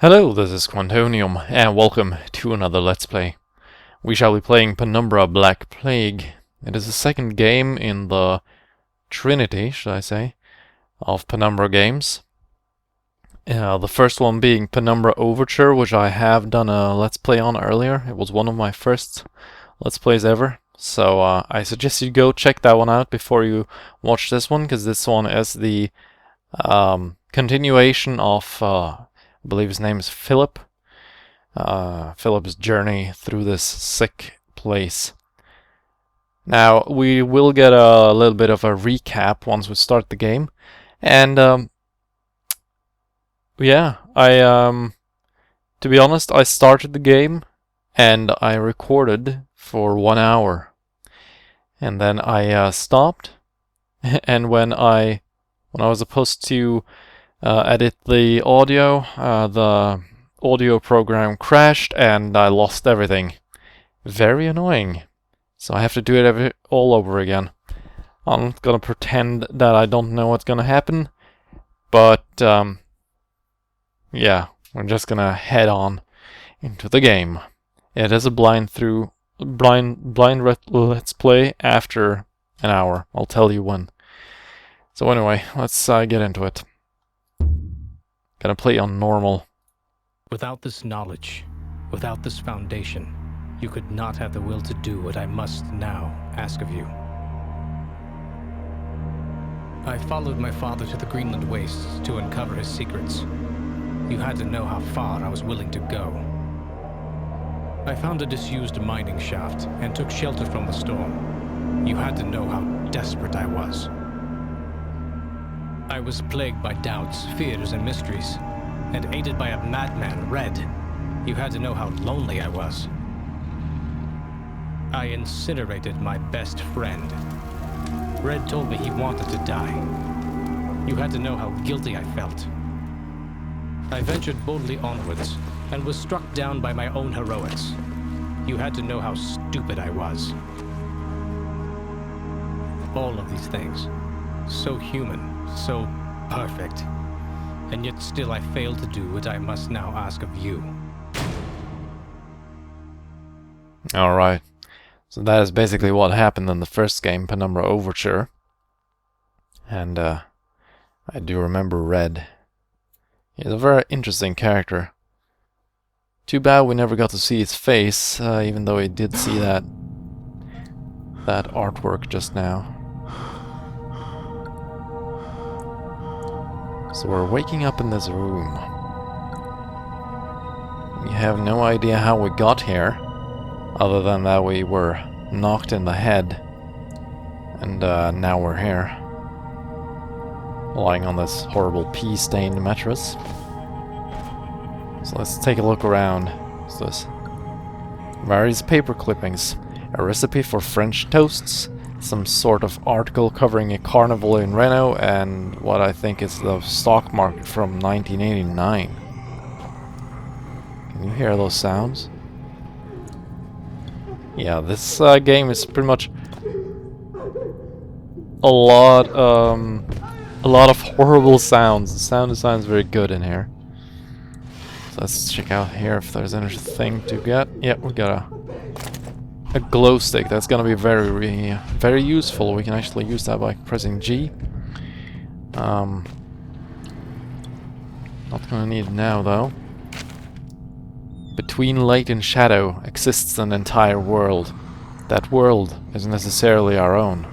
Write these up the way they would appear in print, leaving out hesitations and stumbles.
Hello, this is Kwantonium, and welcome to another Let's Play. We shall be playing Penumbra Black Plague. It is the second game in the trinity, should I say, of Penumbra games. The first one being Penumbra Overture, which I have done a Let's Play on earlier. It was one of my first Let's Plays ever. So I suggest you go check that one out before you watch this one, because this one is the continuation of... I believe his name is Philip. Philip's journey through this sick place. Now, we will get a little bit of a recap once we start the game. And, yeah, to be honest, I started the game and I recorded for 1 hour. And then I stopped. And when I was supposed to edit the audio program crashed and I lost everything. Very annoying. So I have to do it all over again. I'm not gonna pretend that I don't know what's gonna happen, but yeah, we're just gonna head on into the game. It is a blind let's play after an hour. I'll tell you when. So anyway, let's get into it. Gonna play on normal. Without this knowledge, without this foundation, you could not have the will to do what I must now ask of you. I followed my father to the Greenland wastes to uncover his secrets. You had to know how far I was willing to go. I found a disused mining shaft and took shelter from the storm. You had to know how desperate I was. I was plagued by doubts, fears, and mysteries, and aided by a madman, Red. You had to know how lonely I was. I incinerated my best friend. Red told me he wanted to die. You had to know how guilty I felt. I ventured boldly onwards, and was struck down by my own heroics. You had to know how stupid I was. All of these things, so human, so perfect, and yet still I failed to do what I must now ask of you. Alright, so that is basically what happened in the first game, Penumbra Overture. And I do remember Red. He's a very interesting character. Too bad we never got to see his face, even though we did see that artwork just now. So we're waking up in this room. We have no idea how we got here, other than that we were knocked in the head, and now we're here, lying on this horrible pea-stained mattress. So let's take a look around. What's this? Various paper clippings, a recipe for French toasts, some sort of article covering a carnival in Reno, and what I think is the stock market from 1989. Can you hear those sounds? Yeah, this game is pretty much a lot of horrible sounds. The sound design is very good in here. So let's check out here if there's anything to get. Yeah, we got a glow stick. That's gonna be very useful. We can actually use that by pressing G. Not gonna need it now though. Between light and shadow exists an entire world. That world is necessarily our own.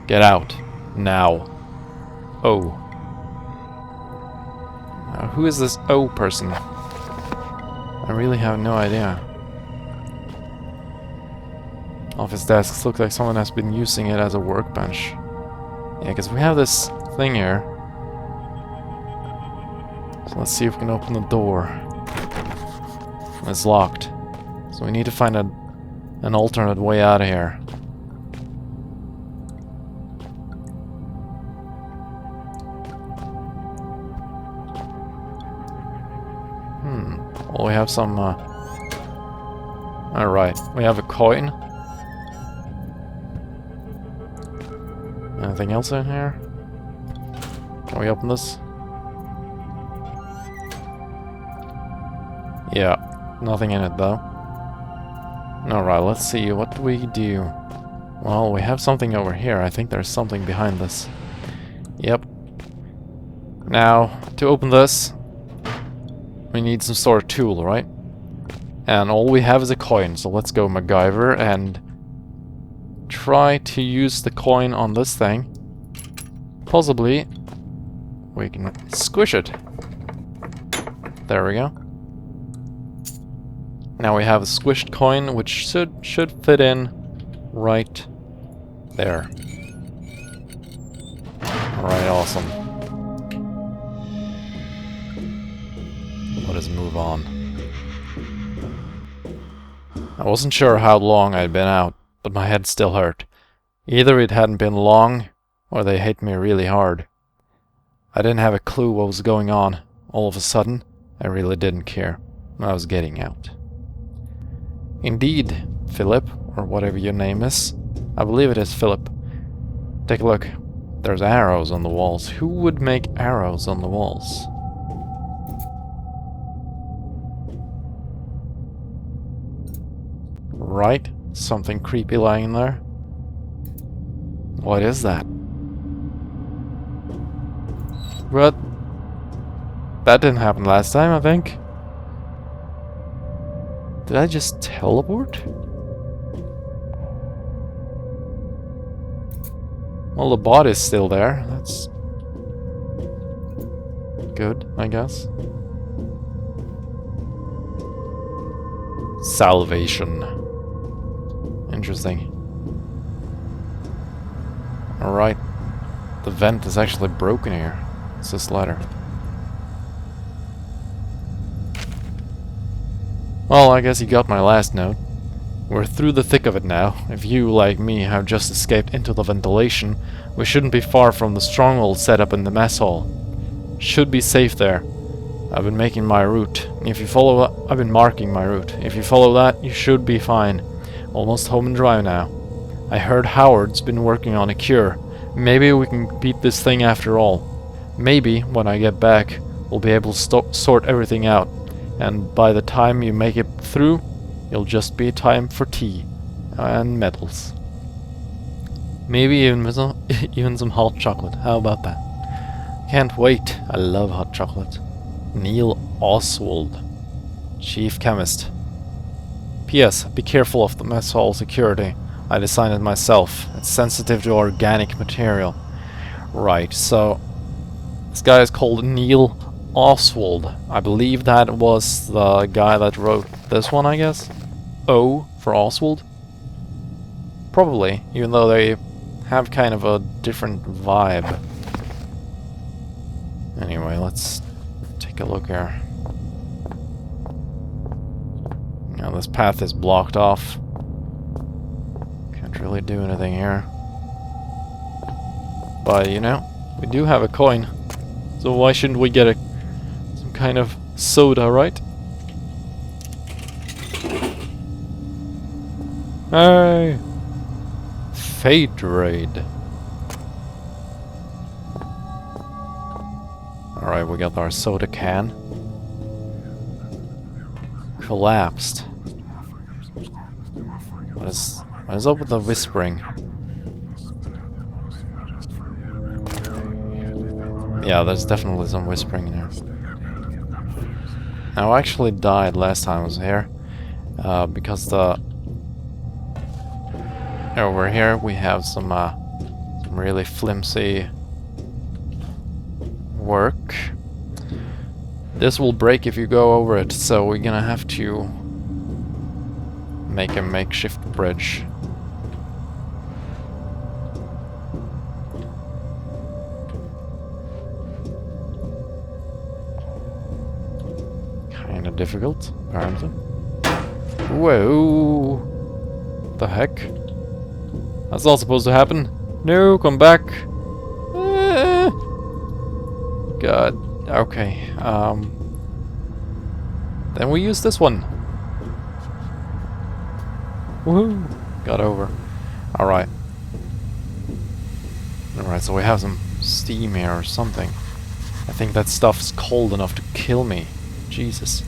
Get out. Now. O. Now, who is this O person? I really have no idea. Office desks look like someone has been using it as a workbench. Yeah, because we have this thing here. So let's see if we can open the door. It's locked. So we need to find an alternate way out of here. Well, we have some... Alright, we have a coin. Anything else in here? Can we open this? Yeah, nothing in it though. Alright, let's see, what do we do? Well, we have something over here. I think there's something behind this. Yep. Now, to open this, we need some sort of tool, right? And all we have is a coin, so let's go MacGyver and try to use the coin on this thing. Possibly we can squish it. There we go. Now we have a squished coin, which should fit in right there. Alright, awesome. Let us move on. I wasn't sure how long I'd been out, but my head still hurt. Either it hadn't been long, or they hit me really hard. I didn't have a clue what was going on. All of a sudden, I really didn't care. I was getting out. Indeed, Philip, or whatever your name is. I believe it is Philip. Take a look. There's arrows on the walls. Who would make arrows on the walls? Right? Something creepy lying there. What is that? What? That didn't happen last time, I think. Did I just teleport? Well, the body's still there. That's good, I guess. Salvation. Interesting. Alright. The vent is actually broken here. It's this ladder. Well, I guess you got my last note. We're through the thick of it now. If you, like me, have just escaped into the ventilation, we shouldn't be far from the stronghold set up in the mess hall. Should be safe there. I've been making my route. If you follow that, I've been marking my route. If you follow that, you should be fine. Almost home and dry now. I heard Howard's been working on a cure. Maybe we can beat this thing after all. Maybe, when I get back, we'll be able to sort everything out. And by the time you make it through, it'll just be time for tea and medals. Maybe even some hot chocolate. How about that? Can't wait. I love hot chocolate. Neil Oswald, Chief Chemist. P.S. Be careful of the mess hall security. I designed it myself. It's sensitive to organic material. Right, so this guy is called Neil Oswald. I believe that was the guy that wrote this one, I guess. O for Oswald? Probably, even though they have kind of a different vibe. Anyway, let's take a look here. Now this path is blocked off. Can't really do anything here. But, you know, we do have a coin. So why shouldn't we get some kind of soda, right? Hey! Fate Raid. Alright, we got our soda can. Collapsed. What is up with the whispering? Yeah, there's definitely some whispering in here. Now, I actually died last time I was here. Because over here we have some really flimsy work. This will break if you go over it, so we're gonna have to make a makeshift bridge. Kinda difficult, apparently. Whoa! What the heck? That's not supposed to happen. No, come back. God. Okay. Then we use this one. Woohoo! Got over. Alright. Alright, so we have some steam here or something. I think that stuff's cold enough to kill me. Jesus.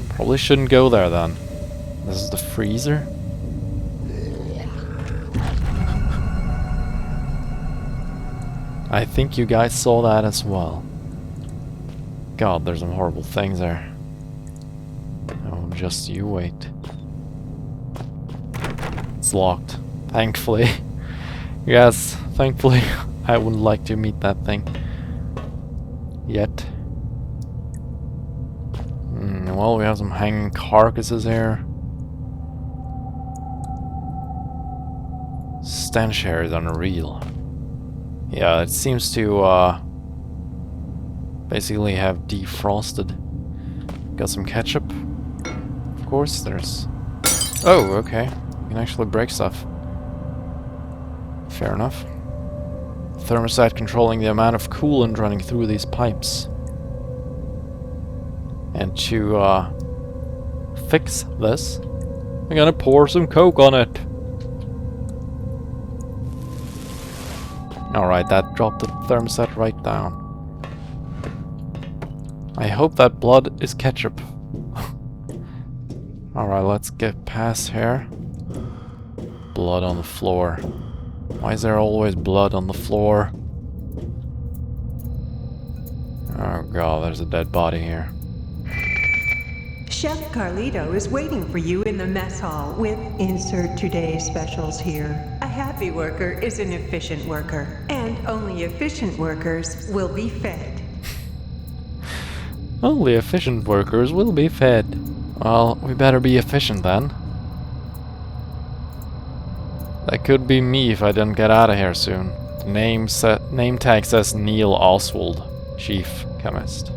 Probably shouldn't go there then. This is the freezer? I think you guys saw that as well. God, there's some horrible things there. Oh, just you wait. It's locked. Thankfully. Yes, thankfully. I wouldn't like to meet that thing. Yet. Well, we have some hanging carcasses here. Stench here is unreal. Yeah, it seems to basically have defrosted. Got some ketchup. Of course, there's... Oh, okay. You can actually break stuff. Fair enough. Thermostat controlling the amount of coolant running through these pipes. And to fix this, I'm gonna pour some Coke on it. Alright, that dropped the thermostat right down. I hope that blood is ketchup. Alright, let's get past here. Blood on the floor. Why is there always blood on the floor? Oh god, there's a dead body here. Chef Carlito is waiting for you in the mess hall with insert today's specials here. A happy worker is an efficient worker, and only efficient workers will be fed. Only efficient workers will be fed. Well, we better be efficient then. That could be me if I didn't get out of here soon. The name tag says Neil Oswald, Chief Chemist.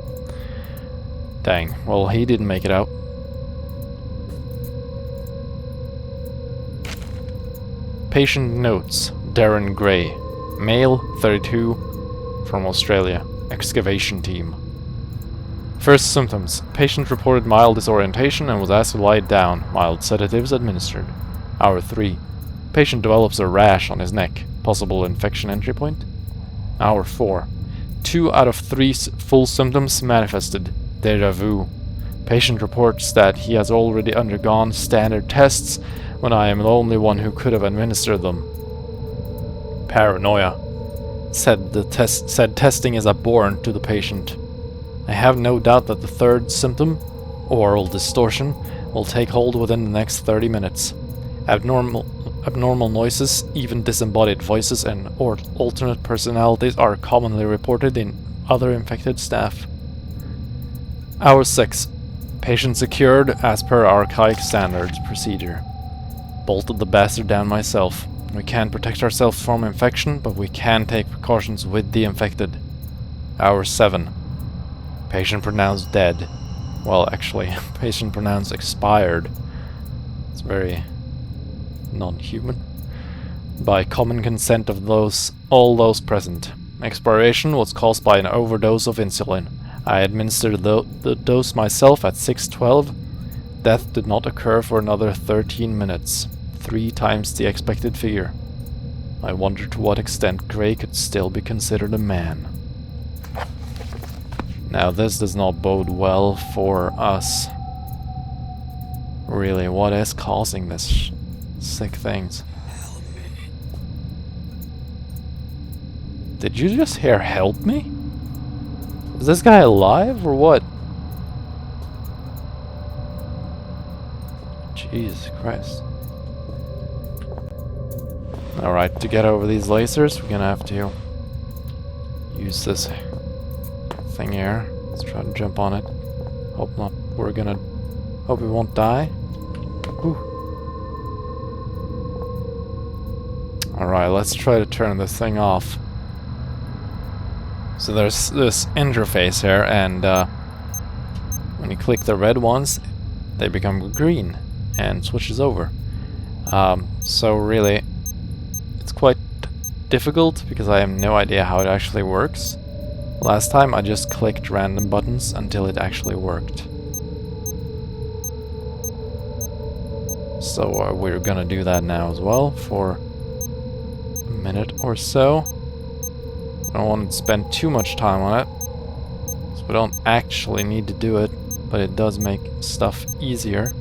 Dang, well he didn't make it out. Patient notes, Darren Gray, male, 32, from Australia, excavation team. First symptoms, patient reported mild disorientation and was asked to lie down, mild sedatives administered. Hour 3, patient develops a rash on his neck, possible infection entry point. Hour 4, 2 out of 3 full symptoms manifested. Deja vu. Patient reports that he has already undergone standard tests when I am the only one who could have administered them. Paranoia. Said testing is abhorrent to the patient. I have no doubt that the third symptom, oral distortion, will take hold within the next 30 minutes. Abnormal noises, even disembodied voices and alternate personalities are commonly reported in other infected staff. Hour 6. Patient secured as per archaic standards procedure. Bolted the bastard down myself. We can't protect ourselves from infection, but we can take precautions with the infected. Hour 7. Patient pronounced dead. Well, actually, patient pronounced expired. It's very non-human. By common consent of all those present. Expiration was caused by an overdose of insulin. I administered the dose myself at 6:12. Death did not occur for another 13 minutes. 3 times the expected figure. I wonder to what extent Gray could still be considered a man. Now this does not bode well for us. Really, what is causing this sick things? Did you just hear help me? Is this guy alive or what? Jesus Christ. Alright, to get over these lasers, we're gonna have to use this thing here. Let's try to jump on it. Hope not. Hope we won't die. Alright, let's try to turn this thing off. So there's this interface here, and when you click the red ones, they become green and switches over. So really, it's quite difficult because I have no idea how it actually works. Last time I just clicked random buttons until it actually worked. So we're gonna do that now as well for a minute or so. I don't want to spend too much time on it, so we don't actually need to do it. but it does make stuff easier.